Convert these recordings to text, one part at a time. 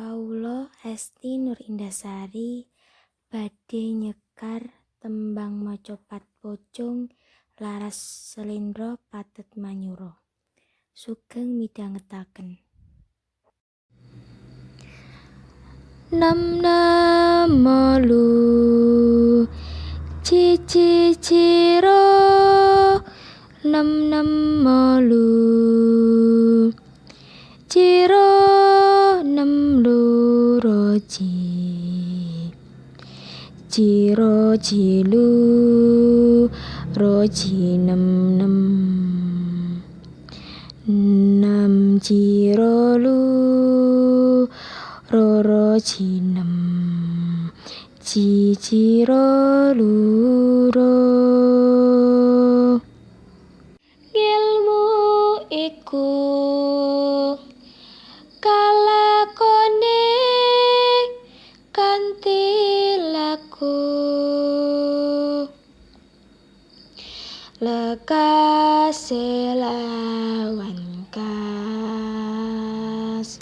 Kawula Esti Nurindasari badhe nyekar tembang maca pat pocung laras Selendra Pathet Manyura. Sugeng midhangetaken. Nam molu cici ciro nam molu ciro nem luroji ciro cilu roji nem nam ciro lu roji nem ciciro luro. Ngilmu iku kalakone kanthi laku lekase lawan kas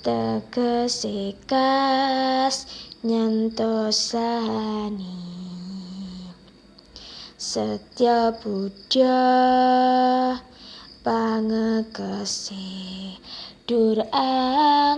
tegese kas nyantosani Setya Buddha pangekase dur angkara